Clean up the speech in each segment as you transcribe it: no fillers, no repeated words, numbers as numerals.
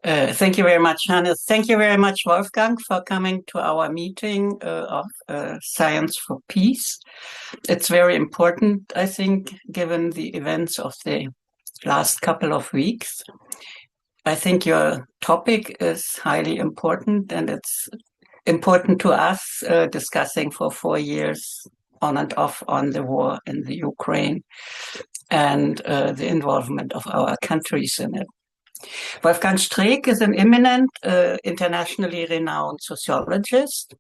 Thank you very much, Hannes. Thank you very much, Wolfgang, for coming to our meeting of Science4Peace. It's very important, I think, given the events of the last couple of weeks. I think your topic is highly important, and it's important to us discussing for 4 years on and off on the war in the Ukraine and the involvement of our countries in it. Wolfgang Streek is an eminent, internationally renowned sociologist.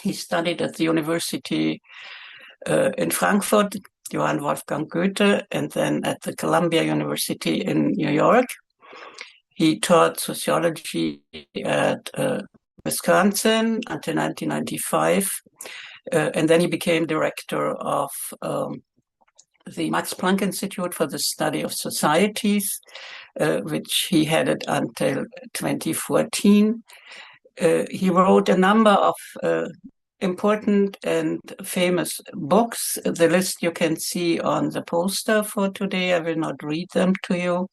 He studied at the University in Frankfurt, Johann Wolfgang Goethe, and then at the Columbia University in New York. He taught sociology at Wisconsin until 1995, and then he became director of the Max Planck Institute for the Study of Societies, which he headed until 2014. He wrote a number of important and famous books. The list you can see on the poster for today. I will not read them to you.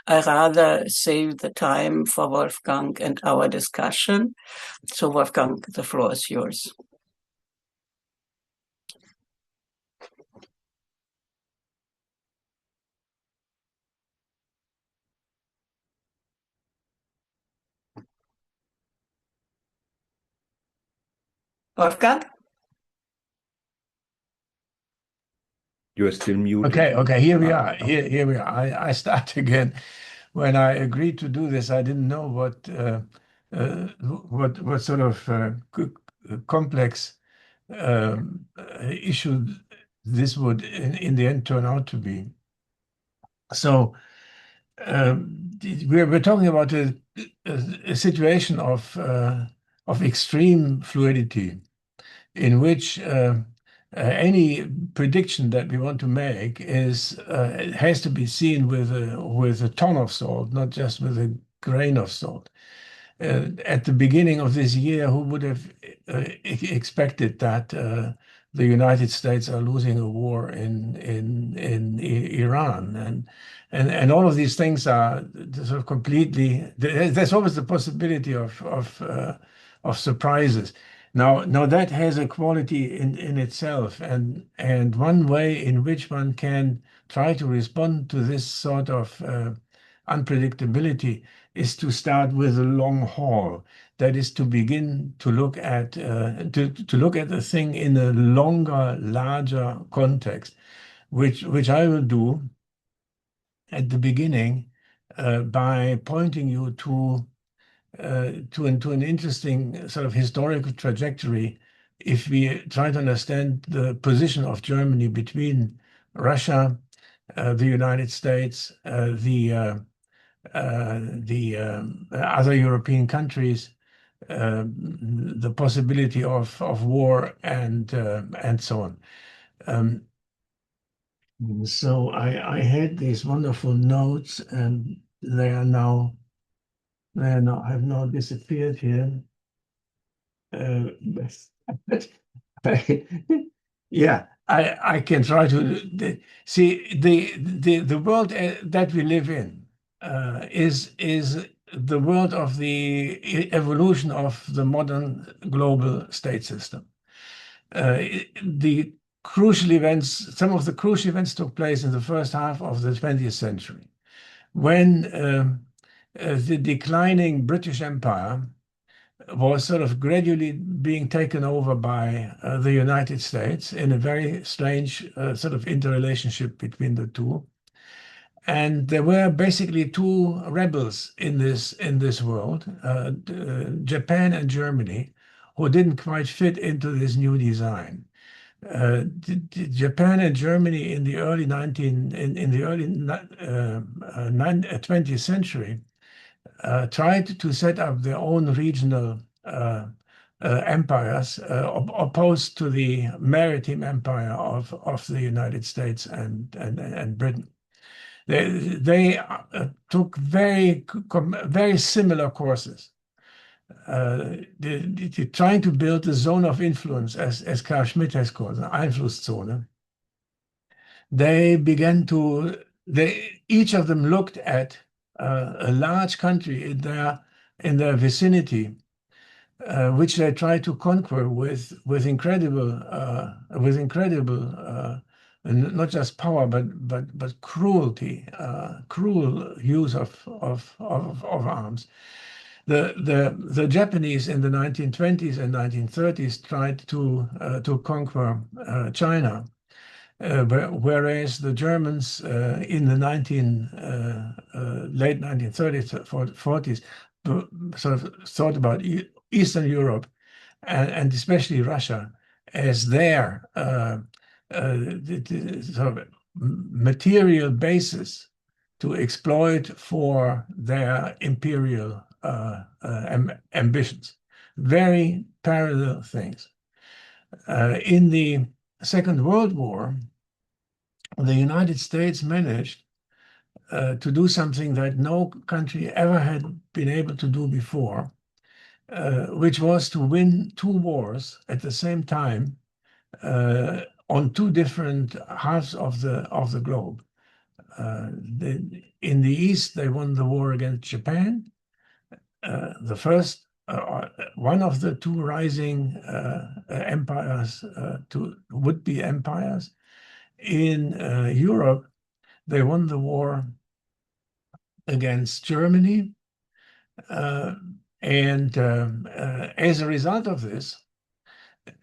I rather save the time for Wolfgang and our discussion. So Wolfgang, the floor is yours. Wolfgang? You are still muted. Okay, here we are. Here we are. I start again. When I agreed to do this, I didn't know what sort of complex issue this would in the end turn out to be. So we're talking about a situation of extreme fluidity, in which any prediction that we want to make has to be seen with a ton of salt, not just with a grain of salt. At the beginning of this year, who would have expected that the United States are losing a war in Iran, and all of these things are sort of completely. There's always the possibility of surprises. Now that has a quality in itself, and one way in which one can try to respond to this sort of unpredictability is to start with a long haul. That is to begin to look at the thing in a longer, larger context, which I will do at the beginning by pointing you to an interesting sort of historical trajectory if we try to understand the position of Germany between Russia, the United States, the other European countries, the possibility of war, and so on. So I had these wonderful notes, and they have now disappeared here. Yeah, I can try to see the world that we live in is the world of the evolution of the modern global state system. The crucial events, some of the crucial events took place in the first half of the 20th century, when the declining British Empire was sort of gradually being taken over by the United States in a very strange sort of interrelationship between the two. And there were basically two rebels in this world, Japan and Germany, who didn't quite fit into this new design. Japan and Germany in the early 20th century tried to set up their own regional empires opposed to the maritime empire of the United States and Britain. They took very similar courses. Trying to build a zone of influence, as Carl Schmitt has called it, Einflusszone. Each of them looked at a large country in their vicinity, which they try to conquer with incredible not just power but cruelty, cruel use of arms. The Japanese in the 1920s and 1930s tried to conquer China, whereas the Germans in the late 1930s, 40s sort of thought about Eastern Europe and especially Russia as their sort of material basis to exploit for their imperial ambitions. Very parallel things. In the Second World War, the United States managed to do something that no country ever had been able to do before, which was to win two wars at the same time on two different halves of the globe. In the East, they won the war against Japan. The first, one of the two rising empires, would-be empires. In Europe, they won the war against Germany. And as a result of this,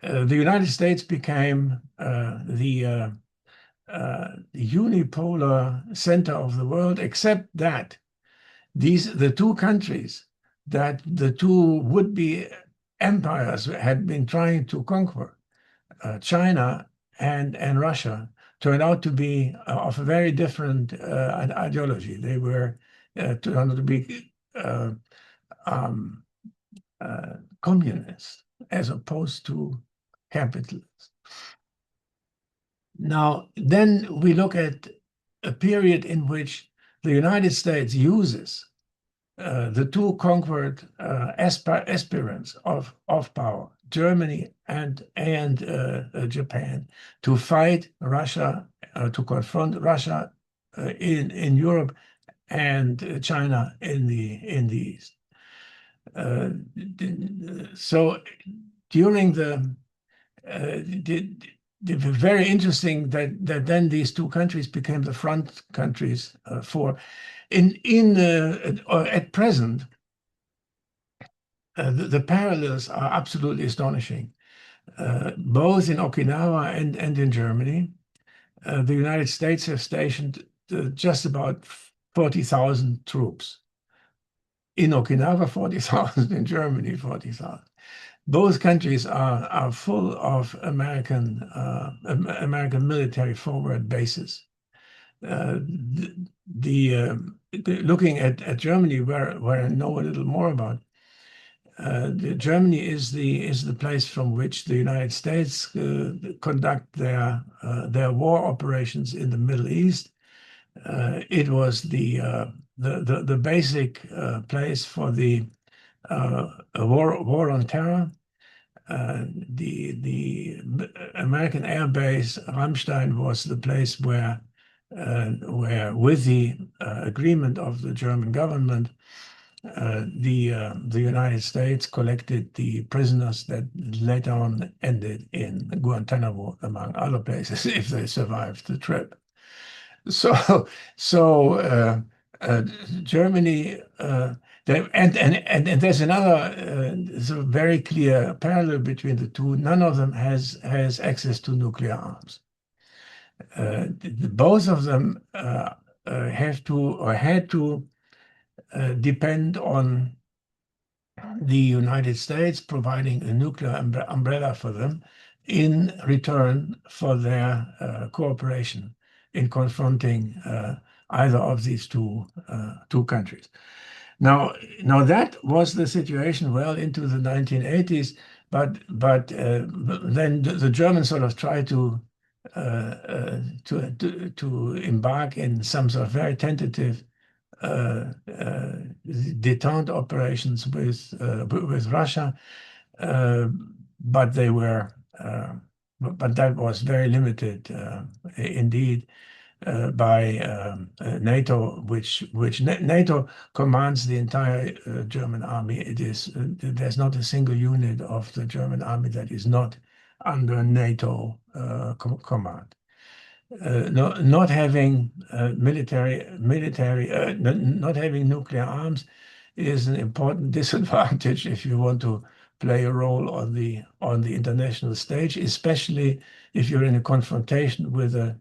the United States became the unipolar center of the world, except that the two countries that the two would-be empires had been trying to conquer, China and Russia, turned out to be of a very different ideology. They were turned out to be communist as opposed to capitalist. Now, then we look at a period in which the United States uses the two conquered aspirants of power, Germany and Japan, to fight Russia, to confront Russia in Europe and China in the East. So during the very interesting that then these two countries became the front countries for at present. The parallels are absolutely astonishing, both in Okinawa and in Germany. The United States have stationed just about 40,000 troops. In Okinawa, 40,000. In Germany, 40,000. Both countries are full of American military forward bases. Looking at Germany, where I know a little more about, Germany is the place from which the United States conduct their war operations in the Middle East. It was the basic place for the war on terror. The American air base Ramstein was the place where with the agreement of the German government, the United States collected the prisoners that later on ended in Guantanamo, among other places, if they survived the trip. So Germany, and there's another sort of very clear parallel between the two. None of them has access to nuclear arms. Both of them have to or had to depend on the United States providing a nuclear umbrella for them in return for their cooperation in confronting either of these two countries. Now that was the situation well into the 1980s, but then the Germans sort of tried to embark in some sort of very tentative detente operations with Russia, but they were but that was very limited indeed. NATO, which NATO commands the entire German army. It is there's not a single unit of the German army that is not under NATO command. Not having not having nuclear arms is an important disadvantage if you want to play a role on the international stage, especially if you're in a confrontation with a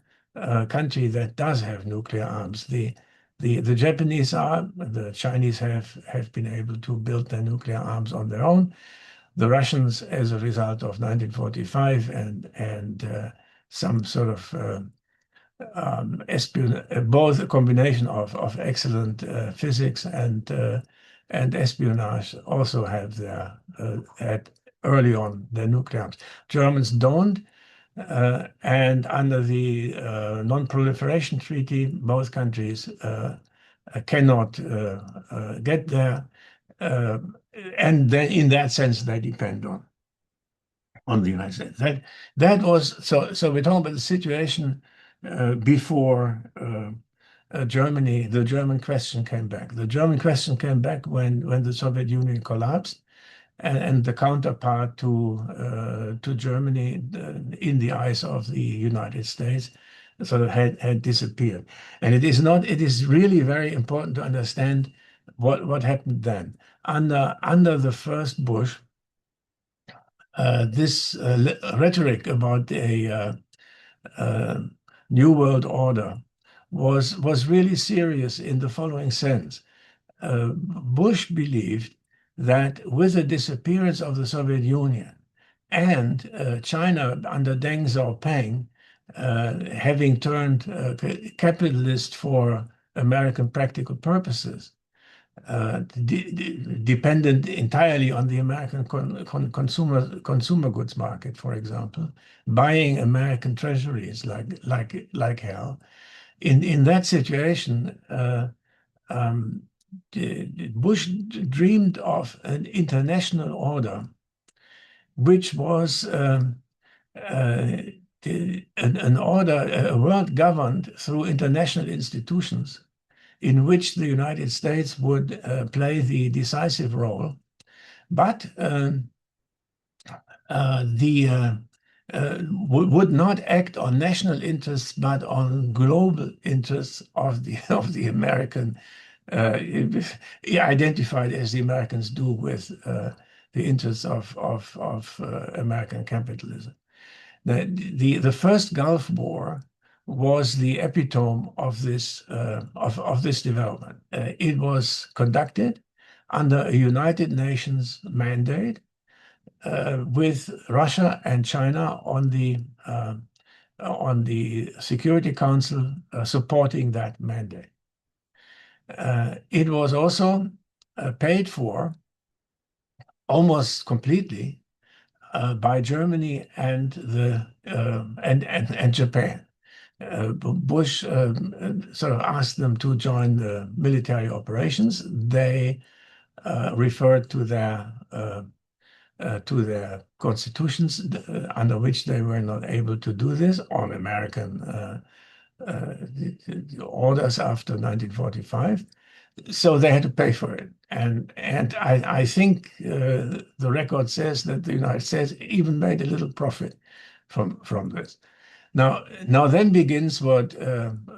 country that does have nuclear arms. The Japanese are, the Chinese have been able to build their nuclear arms on their own. The Russians, as a result of 1945 and some sort of both a combination of excellent physics and espionage, also have their had early on their nuclear arms. Germans don't, and under the non-proliferation treaty, both countries cannot get there, and then in that sense they depend on the United States. That was so we're talking about the situation before Germany, the German question came back. The German question came back when the Soviet Union collapsed, and the counterpart to Germany in the eyes of the United States sort of had disappeared. And it is really very important to understand what happened then. Under the first Bush, this rhetoric about a New World Order was really serious in the following sense. Bush believed that with the disappearance of the Soviet Union and China under Deng Xiaoping having turned capitalist for American practical purposes, dependent entirely on the American consumer goods market, for example, buying American treasuries like hell. In that situation, Bush dreamed of an international order, which was an order, a world governed through international institutions, in which the United States would play the decisive role, but would not act on national interests, but on global interests of the American, identified as the Americans do with the interests of American capitalism. The first Gulf War was the epitome of this development. It was conducted under a United Nations mandate, with Russia and China on the Security Council supporting that mandate. It was also paid for almost completely by Germany and Japan. Bush sort of asked them to join the military operations. They referred to their constitutions under which they were not able to do this on American orders after 1945. So they had to pay for it. And I think the record says that the United States even made a little profit from this. Now then begins what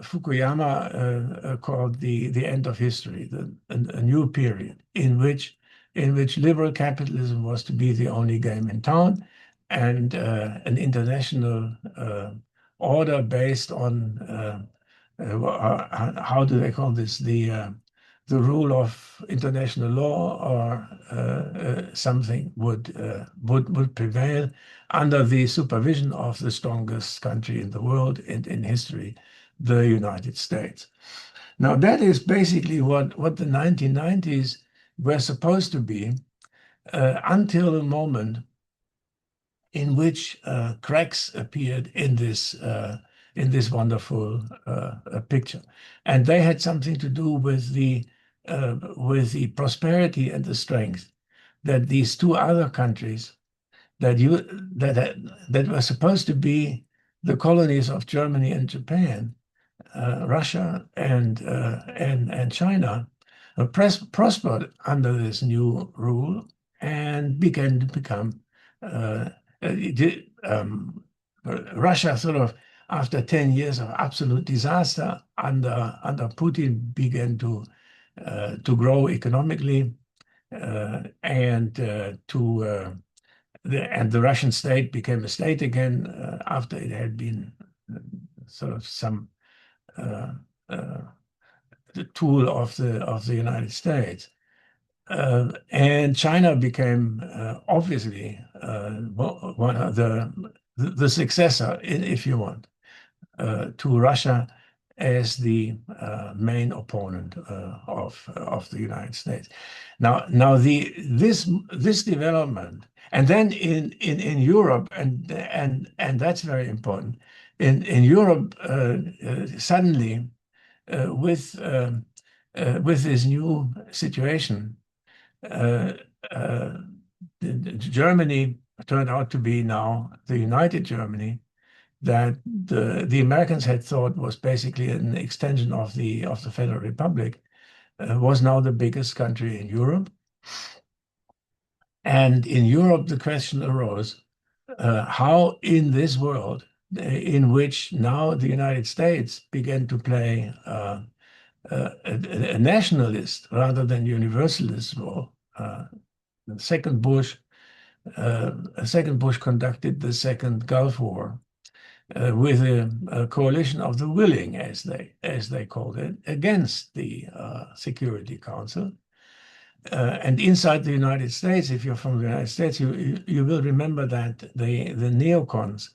Fukuyama called the end of history, a new period in which liberal capitalism was to be the only game in town, and an international order based on how do they call this, the rule of international law or something would prevail under the supervision of the strongest country in the world and in history, the United States. Now that is basically what the 1990s were supposed to be, until the moment in which cracks appeared in this wonderful picture, and they had something to do with the prosperity and the strength that these two other countries that were supposed to be the colonies of Germany and Japan Russia and China prospered under this new rule and began to become Russia sort of, after 10 years of absolute disaster under Putin, began to grow economically, and the Russian state became a state again after it had been sort of some the tool of the United States. And China became obviously one of the successor, if you want, to Russia as the main opponent of the United States. Now this development, and then in Europe, and that's very important. In Europe, suddenly with this new situation, Germany turned out to be now the United Germany that the Americans had thought was basically an extension of the Federal Republic, was now the biggest country in Europe. And in Europe, the question arose, how in this world, in which now the United States began to play a nationalist rather than universalist role. The second Bush conducted the second Gulf War with a coalition of the willing, as they called it, against the Security Council. And inside the United States, if you're from the United States, you will remember that the neocons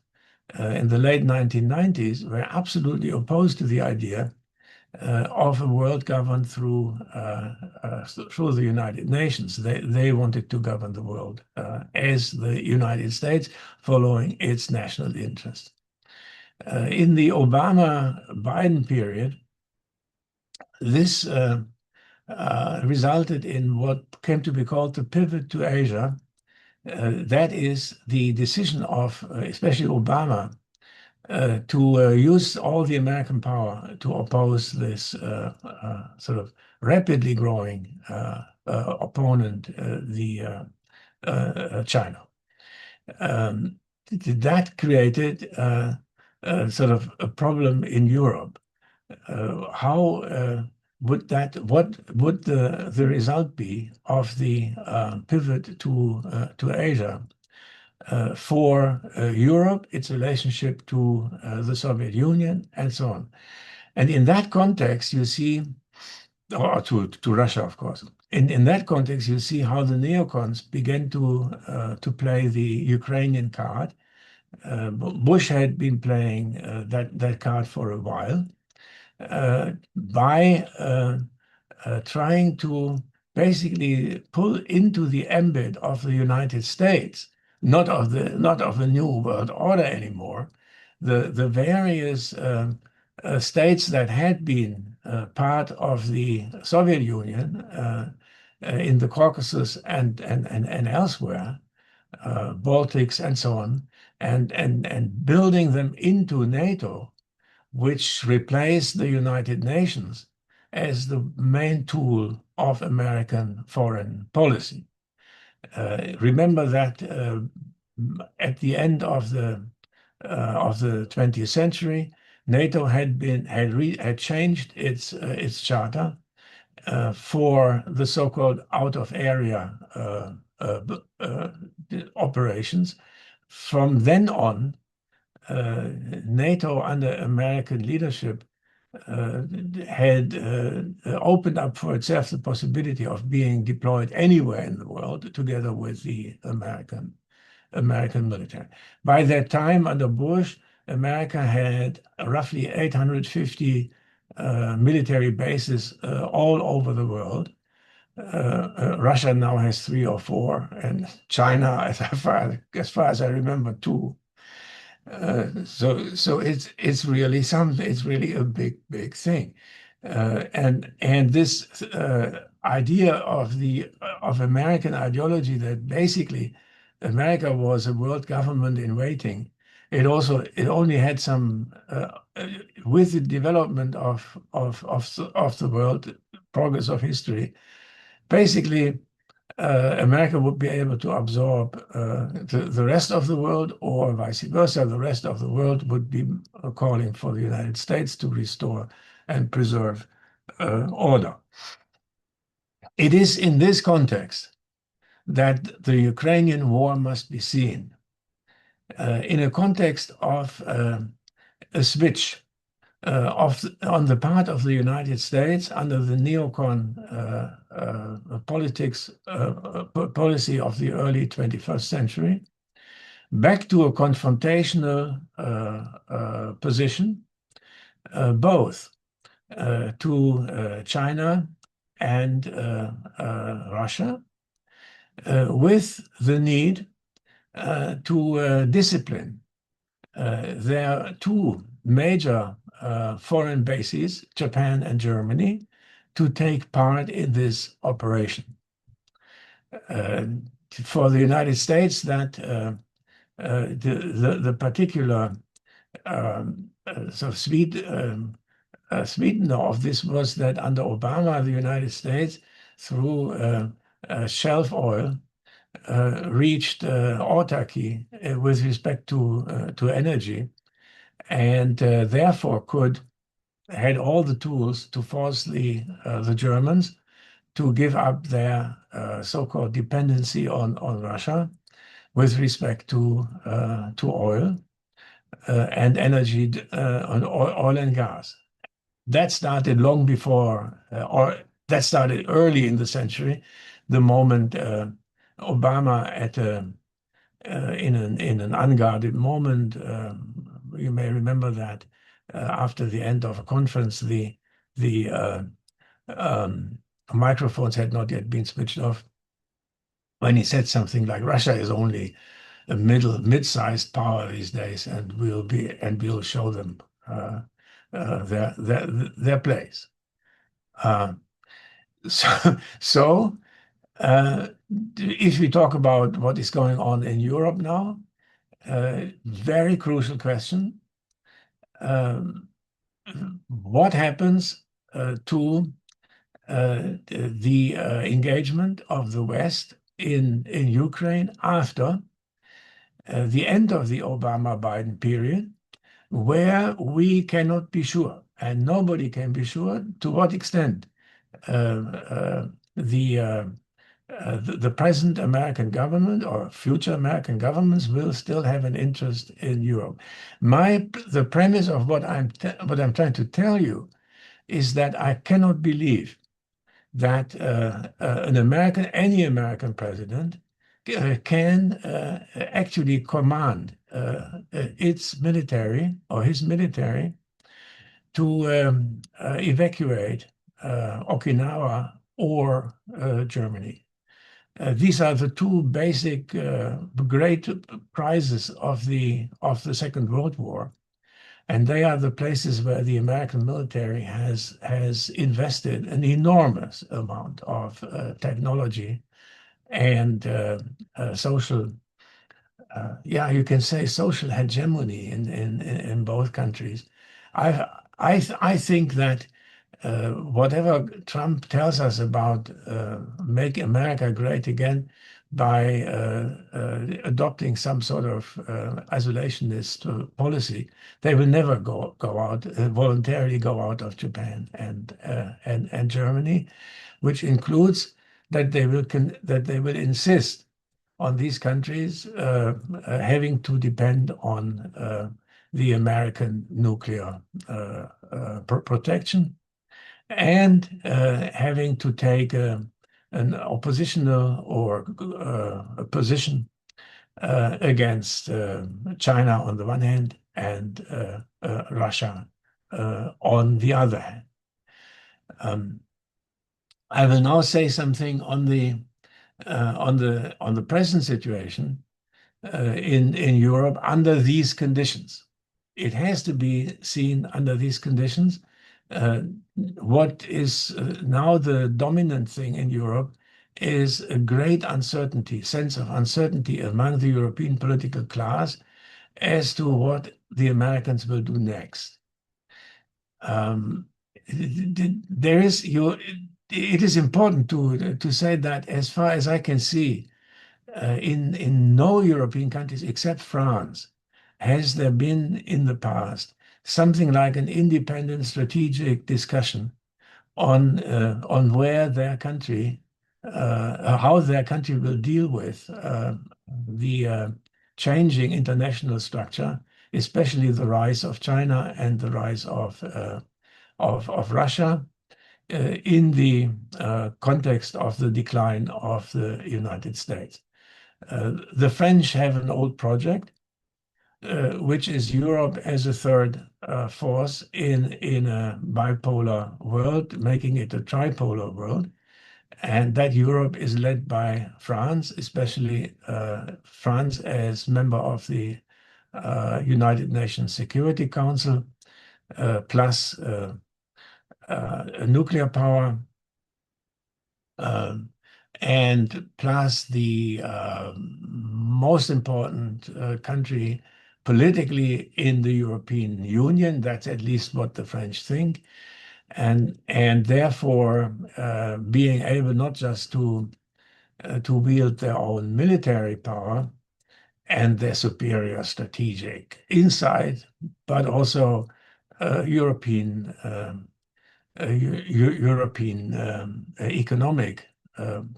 in the late 1990s were absolutely opposed to the idea of a world governed through the United Nations. They wanted to govern the world as the United States, following its national interest. In the Obama-Biden period, this resulted in what came to be called the pivot to Asia. That is the decision of especially Obama to use all the American power to oppose this sort of rapidly growing opponent, China. That created sort of a problem in Europe. What would the result be of the pivot to Asia? For Europe, its relationship to the Soviet Union, and so on. And in that context, you see, or to Russia, of course. In that context, you see how the neocons began to play the Ukrainian card. Bush had been playing that card for a while by trying to basically pull into the ambit of the United States, not of the new world order anymore, the various states that had been part of the Soviet Union in the Caucasus and elsewhere, Baltics and so on, and building them into NATO, which replaced the United Nations as the main tool of American foreign policy. Remember that at the end of the 20th century, NATO had changed its charter for the so-called out-of-area operations. From then on, NATO under American leadership had opened up for itself the possibility of being deployed anywhere in the world together with the American military. By that time, under Bush, America had roughly 850 military bases all over the world. Russia now has 3 or 4, and China, as far as I remember, 2. So it's really something. It's really a big thing, and this idea of American ideology that basically America was a world government in waiting it only had some with the development of the world, progress of history. Basically, America would be able to absorb the rest of the world, or vice versa. The rest of the world would be calling for the United States to restore and preserve order. It is in this context that the Ukrainian war must be seen, in a context of a switch on the part of the United States under the neocon policy of the early 21st century, back to a confrontational position, both to China and Russia, with the need to discipline their two major foreign bases, Japan and Germany, to take part in this operation. For the United States, that the particular sort of sweetener of this was that under Obama, the United States, through shelf oil, reached autarky with respect to energy, and therefore had all the tools to force the Germans to give up their so-called dependency on Russia with respect to oil and energy, on oil and gas. That started long before, or that started early in the century, the moment Obama, in an unguarded moment, you may remember that after the end of a conference, the microphones had not yet been switched off, when he said something like, "Russia is only a mid-sized power these days, and we'll show them their place." So if we talk about what is going on in Europe now, very crucial question. What happens to the engagement of the West in Ukraine after the end of the Obama-Biden period, where we cannot be sure, and nobody can be sure, to what extent the present American government or future American governments will still have an interest in Europe. The premise of what I'm trying to tell you is that I cannot believe that any American president can actually command its military or his military to evacuate Okinawa or Germany. These are the two basic great prizes of the Second World War, and they are the places where the American military has invested an enormous amount of technology and social, you can say social hegemony in both countries. I think that whatever Trump tells us about make America great again by adopting some sort of isolationist policy, they will never go out voluntarily go out of Japan and Germany, which includes that they will insist on these countries having to depend on the American nuclear protection, and having to take an oppositional or a position against China on the one hand and Russia on the other hand. I will now say something on the present situation in Europe under these conditions. It has to be seen under these conditions. What is now the dominant thing in Europe is a great sense of uncertainty among the European political class as to what the Americans will do next. It is important to say that, as far as I can see, in no European countries except France has there been in the past something like an independent strategic discussion on where their country, how their country will deal with the changing international structure, especially the rise of China and the rise of Russia in the context of the decline of the United States. The French have an old project, which is Europe as a third force in a bipolar world, making it a tripolar world. And that Europe is led by France, especially France as member of the United Nations Security Council, plus a nuclear power, and plus the most important country politically in the European Union. That's at least what the French think. And therefore being able not just to wield their own military power and their superior strategic insight, but also European economic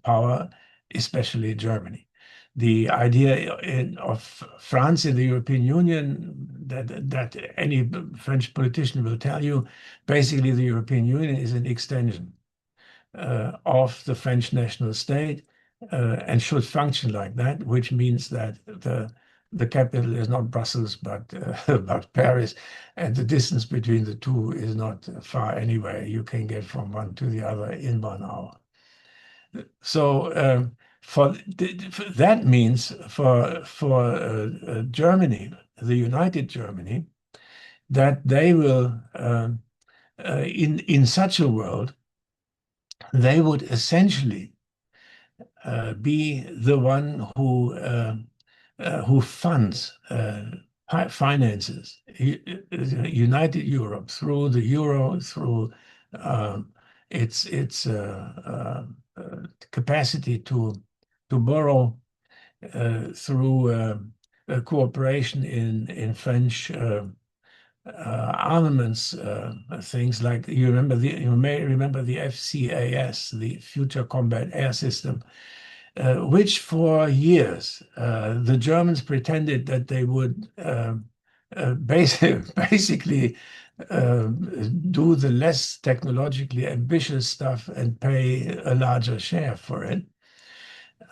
power, especially Germany. The idea of France in the European Union that any French politician will tell you, basically the European Union is an extension of the French national state and should function like that, which means that the capital is not Brussels, but Paris, and the distance between the two is not far anyway. You can get from one to the other in 1 hour. So that means for Germany, the United Germany, that they will in such a world, they would essentially be the one who funds, finances United Europe through the euro, through its capacity to borrow, through cooperation in French armaments, things like you may remember the FCAS, the Future Combat Air System, which for years the Germans pretended that they would basically do the less technologically ambitious stuff and pay a larger share for it.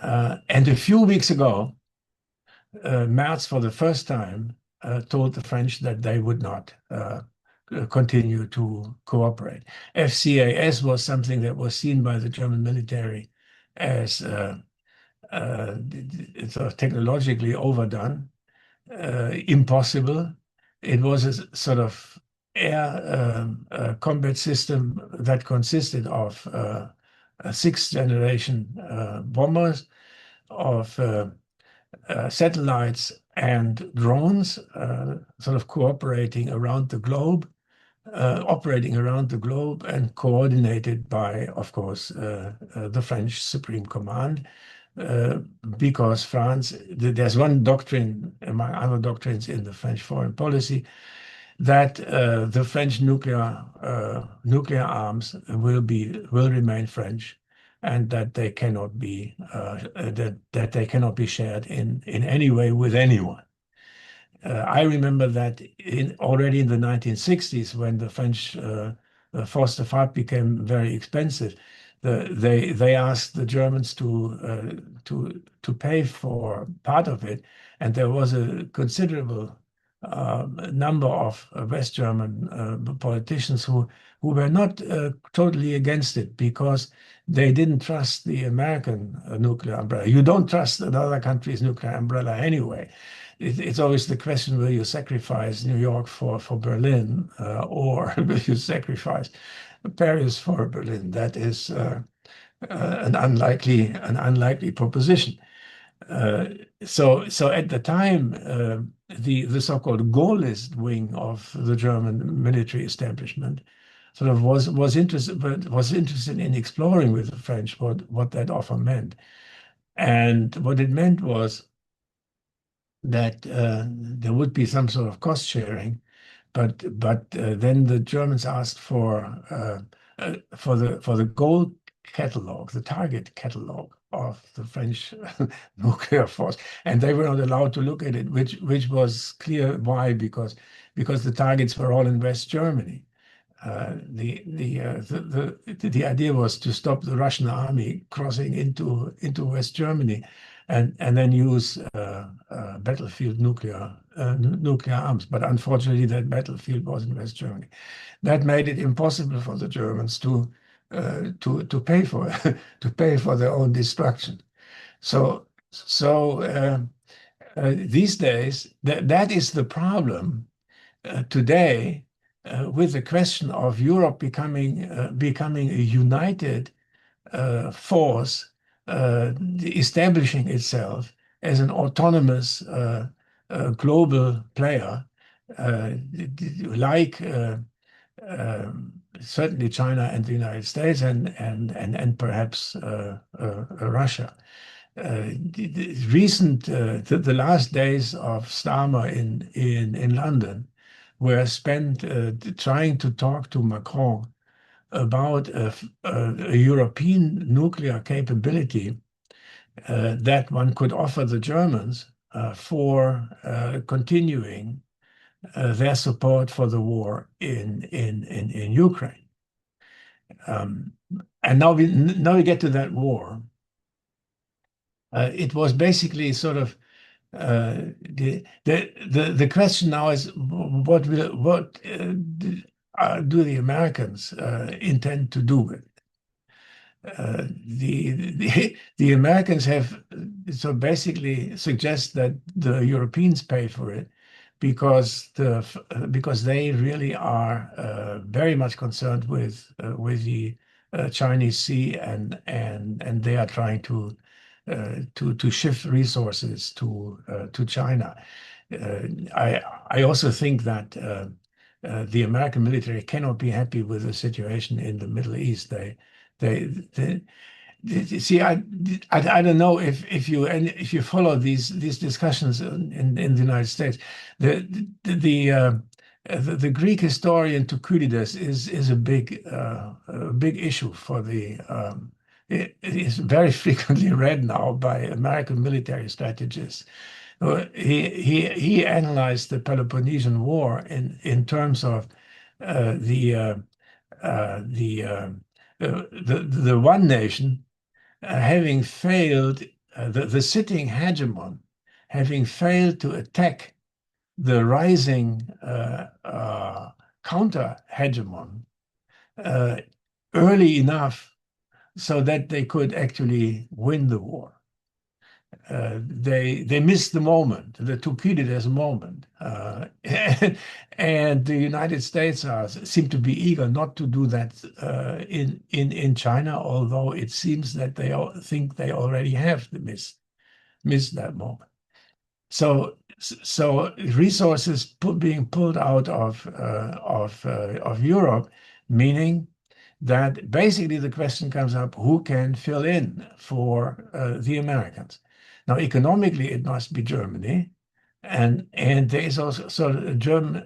And a few weeks ago, Merz, for the first time, told the French that they would not continue to cooperate. FCAS was something that was seen by the German military as sort of technologically overdone, impossible. It was a sort of air combat system that consisted of 6th-generation bombers, of satellites and drones, sort of cooperating around the globe, operating around the globe, and coordinated by, of course, the French Supreme Command, because France, there's one doctrine among other doctrines in the French foreign policy, that the French nuclear arms will remain French, and that they cannot be that they cannot be shared in any way with anyone. I remember that already in the 1960s, when the French foster fart became very expensive, they asked the Germans to pay for part of it, and there was a considerable number of West German politicians who were not totally against it, because they didn't trust the American nuclear umbrella. You don't trust another country's nuclear umbrella anyway. It's always the question: will you sacrifice New York for Berlin, or will you sacrifice Paris for Berlin? That is an unlikely proposition. So at the time, the so-called Gaullist wing of the German military establishment sort of was interested in exploring with the French what that offer meant. And what it meant was that there would be some sort of cost sharing, but then the Germans asked for the goal catalog, the target catalog of the French nuclear force, and they were not allowed to look at it, which was clear why, because the targets were all in West Germany. The idea was to stop the Russian army crossing into West Germany, and then use battlefield nuclear arms. But unfortunately, that battlefield was in West Germany. That made it impossible for the Germans to pay for their own destruction. So these days, that is the problem today. With the question of Europe becoming a united force, establishing itself as an autonomous global player, like certainly China and the United States and perhaps Russia. The last days of Starmer in London were spent trying to talk to Macron about a European nuclear capability that one could offer the Germans for continuing their support for the war in Ukraine. And now we get to that war. It was basically sort of the question now is what do the Americans intend to do with it? The Americans have so basically suggest that the Europeans pay for it because they really are very much concerned with the Chinese Sea and they are trying to shift resources to China. I also think that the American military cannot be happy with the situation in the Middle East. They see. I don't know if you follow these discussions in the United States. The Greek historian Thukydides is a big issue for the. It is very frequently read now by American military strategists. He analyzed the Peloponnesian War in terms of the one nation having failed, the sitting hegemon having failed to attack the rising counter hegemon early enough so that they could actually win the war. They missed the moment, the Thucydides moment, and the United States seem to be eager not to do that in China, although it seems that they think they already have missed that moment. So resources being pulled out of Europe, meaning that basically the question comes up: who can fill in for the Americans? Now, economically, it must be Germany, and there is also sort of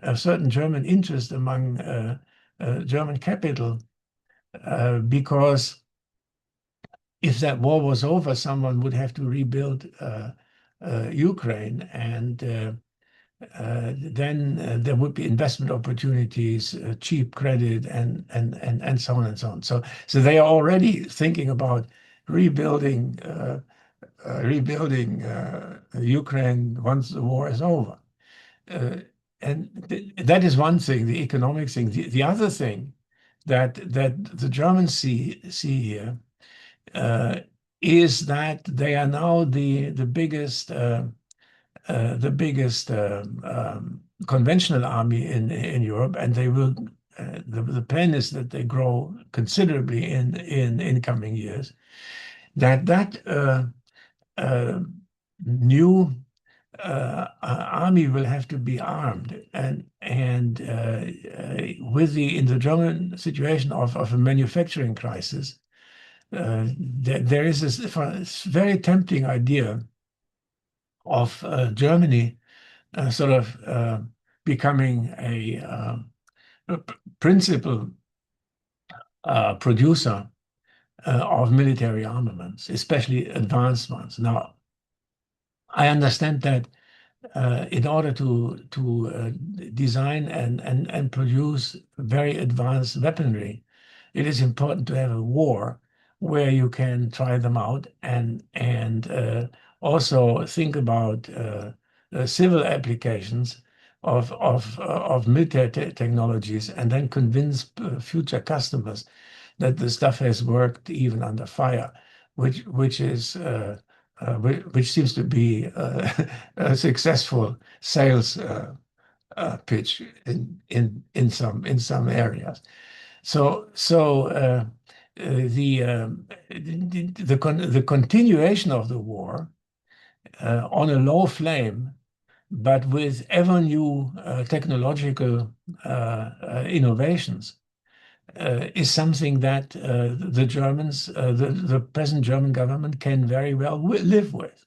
a certain German interest among German capital, because if that war was over, someone would have to rebuild Ukraine, and then there would be investment opportunities, cheap credit, and so on and so on. So they are already thinking about rebuilding Ukraine once the war is over. And that is one thing, the economic thing. The other thing that the Germans see here is that they are now the biggest conventional army in Europe, and they will. The plan is that they grow considerably in coming years. That new army will have to be armed, and with in the German situation of a manufacturing crisis, there is this very tempting idea of Germany sort of becoming a principal producer of military armaments, especially advanced ones. Now, I understand that in order to design and produce very advanced weaponry, it is important to have a war where you can try them out and also think about civil applications of military technologies, and then convince future customers that the stuff has worked even under fire, which seems to be a successful sales pitch in some areas. So the continuation of the war on a low flame, but with ever new technological innovations, is something that the Germans, the present German government, can very well live with,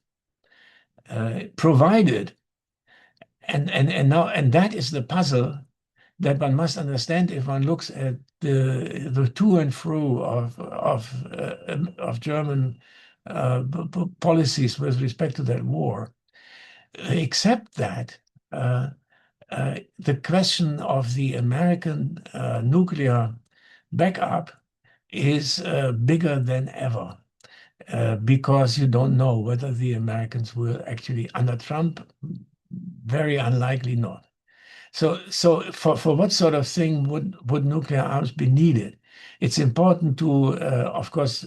provided, and that is the puzzle that one must understand if one looks at the to and fro of German policies with respect to that war. Except that the question of the American nuclear backup is bigger than ever, because you don't know whether the Americans will actually, under Trump, very unlikely not. So for what sort of thing would nuclear arms be needed? It's important to, of course,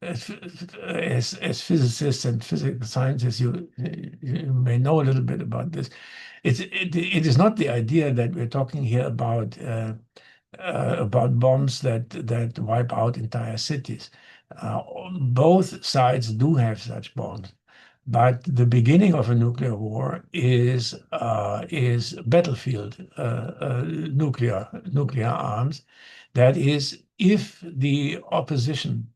as physicists and physical scientists, you may know a little bit about this. It is not the idea that we're talking here about bombs that wipe out entire cities. Both sides do have such bombs, but the beginning of a nuclear war is battlefield nuclear arms. That is, if the opposition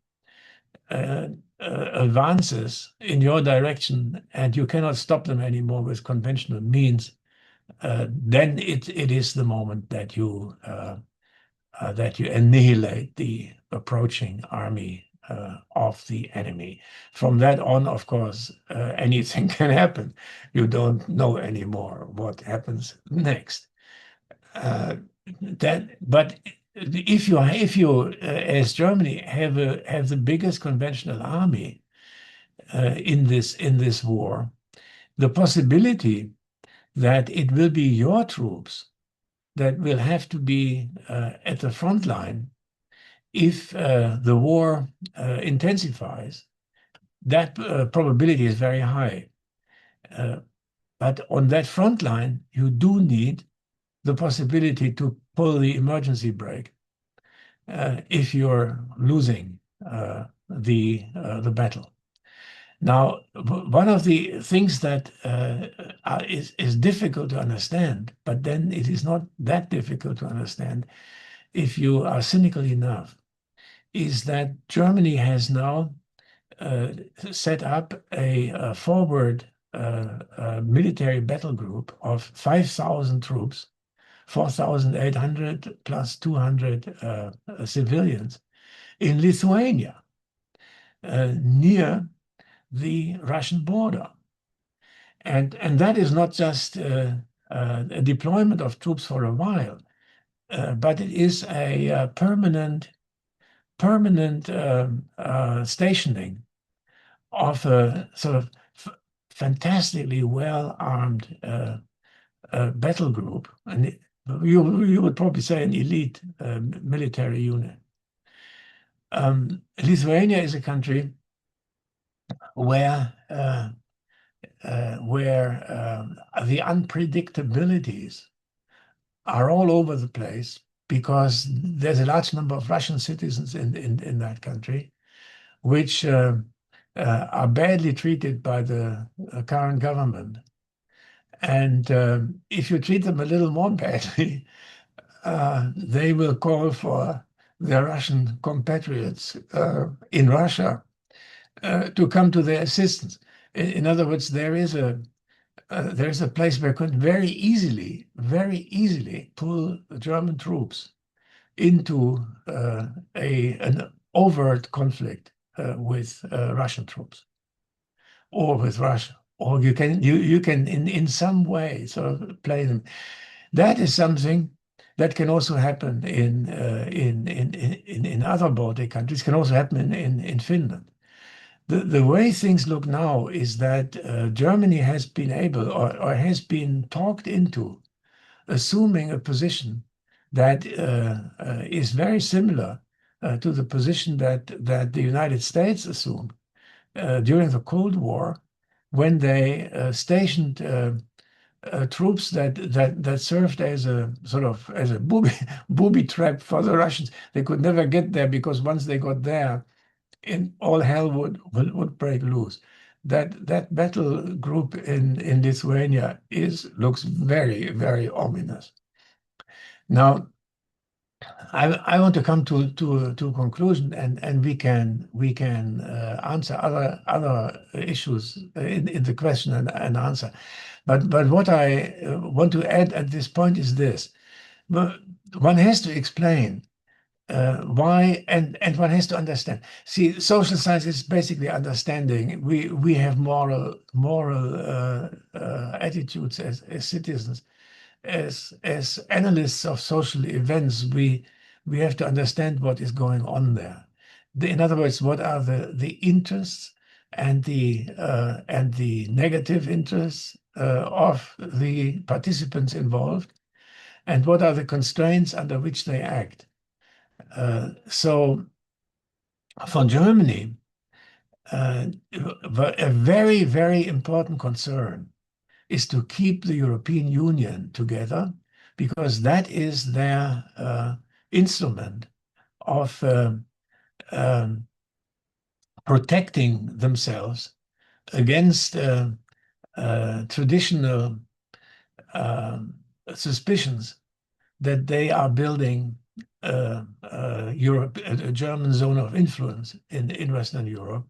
advances in your direction and you cannot stop them anymore with conventional means, then it is the moment that you annihilate the approaching army of the enemy. From that on, of course, anything can happen. You don't know anymore what happens next. But if you as Germany have the biggest conventional army in this war, the possibility that it will be your troops that will have to be at the front line if the war intensifies, that probability is very high. But on that front line, you do need the possibility to pull the emergency brake if you're losing the battle. Now, one of the things that is difficult to understand, but then it is not that difficult to understand if you are cynical enough, is that Germany has now set up a forward military battle group of 5,000 troops, 4,800 plus 200 civilians in Lithuania, near the Russian border. And that is not just a deployment of troops for a while, but it is a permanent stationing of a sort of fantastically well-armed battle group, and you would probably say an elite military unit. Lithuania is a country where the unpredictabilities are all over the place, because there's a large number of Russian citizens in that country, which are badly treated by the current government. And if you treat them a little more badly, they will call for their Russian compatriots in Russia to come to their assistance. In other words, there is a place where could very easily pull German troops into an overt conflict with Russian troops or with Russia, or you can in some way sort of play them. That is something that can also happen in other Baltic countries. Can also happen in Finland. The way things look now is that Germany has been able or has been talked into assuming a position that is very similar to the position that the United States assumed during the Cold War, when they stationed troops that served as a sort of as a booby trap for the Russians. They could never get there because once they got there, all hell would break loose. That battle group in Lithuania looks very, very ominous. Now, I want to come to conclusion, and we can answer other issues in the question and answer. But what I want to add at this point is this: one has to explain why, and one has to understand. See, social science is basically understanding. We have moral attitudes as citizens, as analysts of social events. We have to understand what is going on there. In other words, what are the interests and the negative interests of the participants involved, and what are the constraints under which they act. So for Germany, a very, very important concern is to keep the European Union together, because that is their instrument of protecting themselves against traditional suspicions that they are building Europe, a German zone of influence in Western Europe,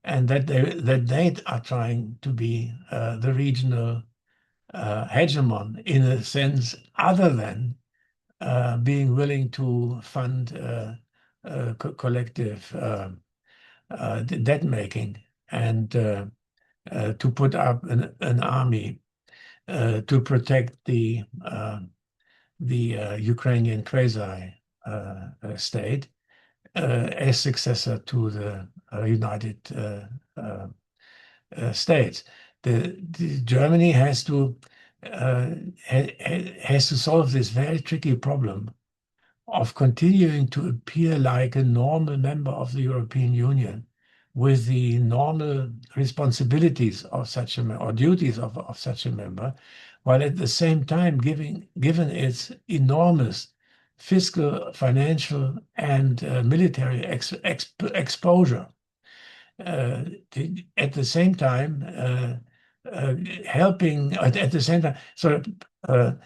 and that they are trying to be the regional hegemon in a sense other than being willing to fund collective debt making and to put up an army to protect the Ukrainian quasi state as successor to the United States. Germany has to solve this very tricky problem of continuing to appear like a normal member of the European Union with the normal responsibilities of such a or duties of such a member, while at the same time given its enormous fiscal, financial, and military exposure, at the same time helping, at the same time sort of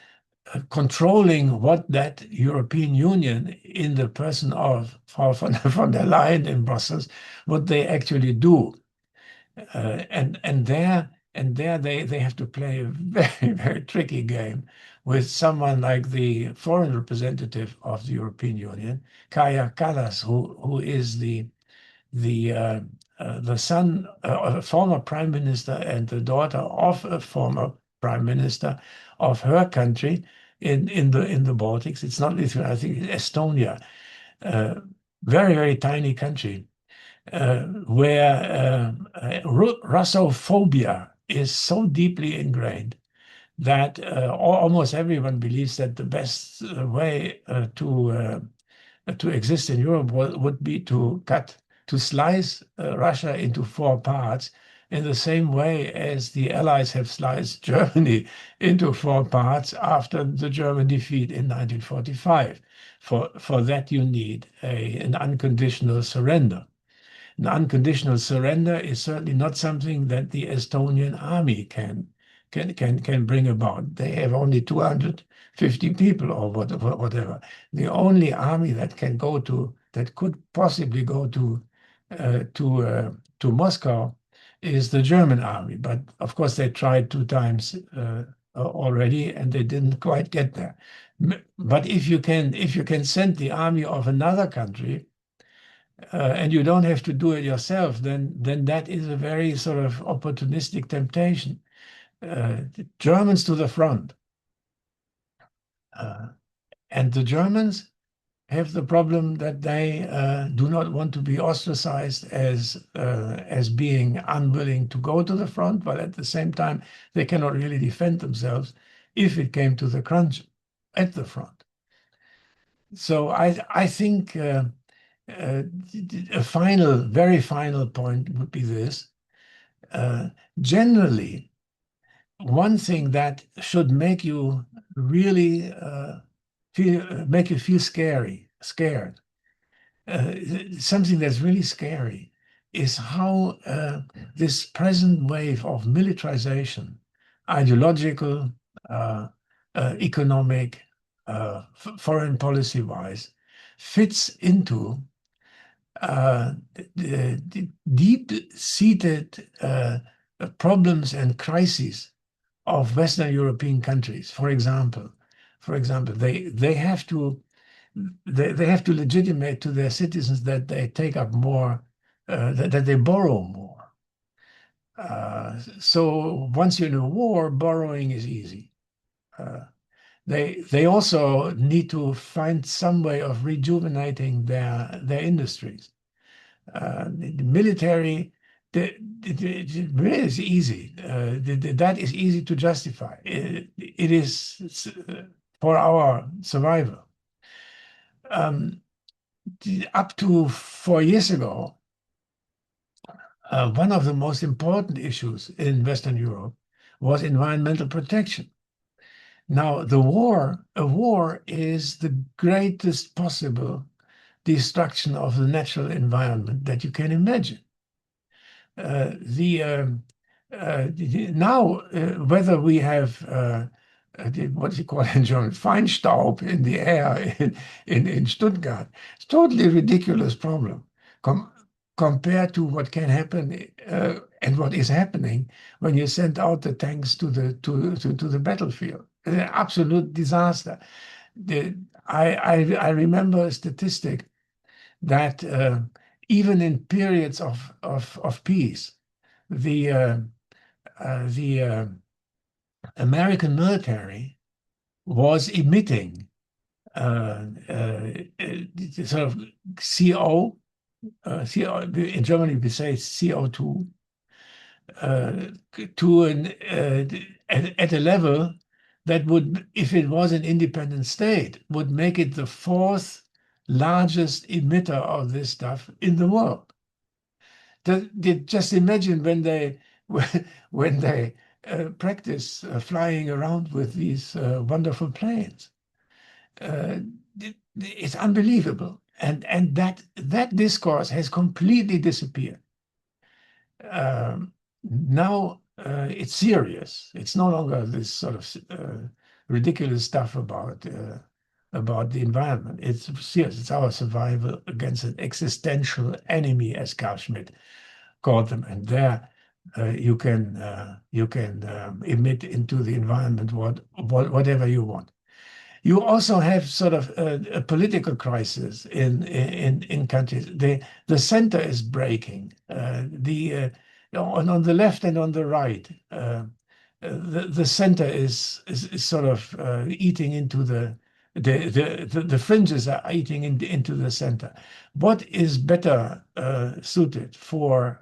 controlling what that European Union, in the person of von der Leyen in Brussels, what they actually do, and there they have to play a very, very tricky game with someone like the foreign representative of the European Union, Kaja Kallas, who is the son of a former prime minister and the daughter of a former prime minister of her country in the Baltics. It's not Lithuania, I think it's Estonia, very, very tiny country, where Russophobia is so deeply ingrained that almost everyone believes that the best way to exist in Europe would be to slice Russia into 4 parts, in the same way as the Allies have sliced Germany into 4 parts after the German defeat in 1945. For that you need an unconditional surrender. an unconditional surrender is certainly not something that the Estonian army can bring about. They have only 250 people or whatever. The only army that could possibly go to Moscow is the German army. But of course, they tried 2 times already, and they didn't quite get there. But if you can send the army of another country, and you don't have to do it yourself, then that is a very sort of opportunistic temptation. The Germans to the front, and the Germans have the problem that they do not want to be ostracized as being unwilling to go to the front, but at the same time they cannot really defend themselves if it came to the crunch at the front. So I think a very final point would be this. Generally, one thing that should make you really feel scared. Something that's really scary is how this present wave of militarization, ideological, economic, foreign policy-wise, fits into the deep-seated problems and crises of Western European countries. For example, they have to legitimate to their citizens that they take up more, that they borrow more. So once you're in a war, borrowing is easy. They also need to find some way of rejuvenating their industries. The military, it really is easy. That is easy to justify. It is for our survival. Up to 4 years ago, one of the most important issues in Western Europe was environmental protection. Now, a war is the greatest possible destruction of the natural environment that you can imagine. Now, whether we have what do you call it in German, Feinstaub in the air in Stuttgart, it's a totally ridiculous problem compared to what can happen and what is happening when you send out the tanks to the battlefield. It's an absolute disaster. I remember a statistic that even in periods of peace, the American military was emitting sort of CO, in Germany we say CO2, at a level that would, if it was an independent state, would make it the 4th largest emitter of this stuff in the world. Just imagine when they practice flying around with these wonderful planes. It's unbelievable, and that discourse has completely disappeared. Now it's serious. It's no longer this sort of ridiculous stuff about the environment. It's serious. It's our survival against an existential enemy, as Carl Schmitt called them. And there you can emit into the environment whatever you want. You also have sort of a political crisis in countries. The center is breaking. On the left and on the right, the center is sort of eating into the fringes are eating into the center. What is better suited for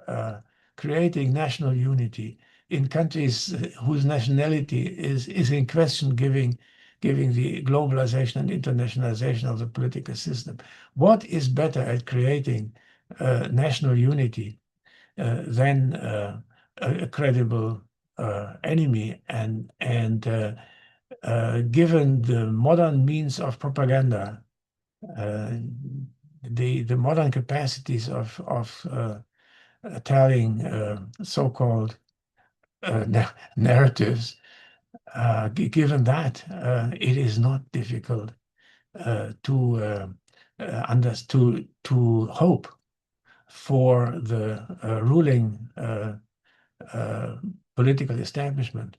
creating national unity in countries whose nationality is in question, giving the globalization and internationalization of the political system? What is better at creating national unity than a credible enemy? And given the modern means of propaganda, the modern capacities of telling so-called narratives, given that it is not difficult to hope for the ruling political establishment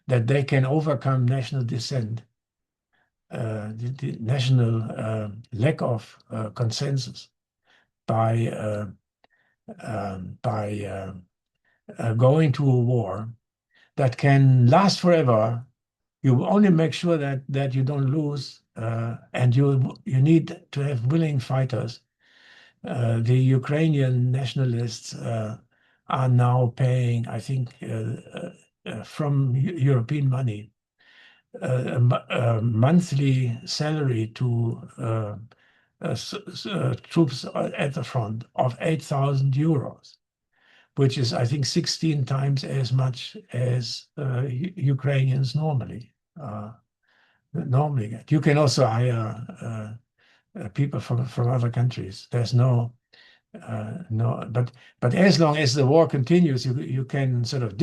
that they can overcome national dissent, the national lack of consensus by going to a war that can last forever. You only make sure that you don't lose, and you need to have willing fighters. The Ukrainian nationalists are now paying, I think, from European money, a monthly salary to troops at the front of 8,000 euros, which is, I think, 16 times as much as Ukrainians normally get. You can also hire people from other countries. There's but as long as the war continues, you can sort of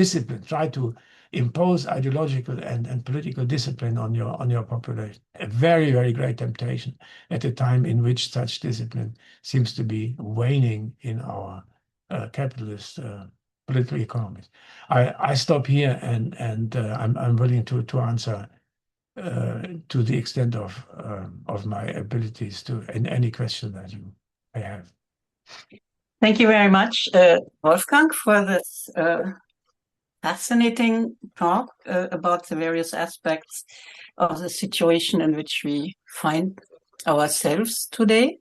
try to impose ideological and political discipline on your population. A very, very great temptation at a time in which such discipline seems to be waning in our capitalist political economies. I stop here, and I'm willing to answer to the extent of my abilities to any question that you may have. Thank you very much, Wolfgang, for this fascinating talk about the various aspects of the situation in which we find ourselves today.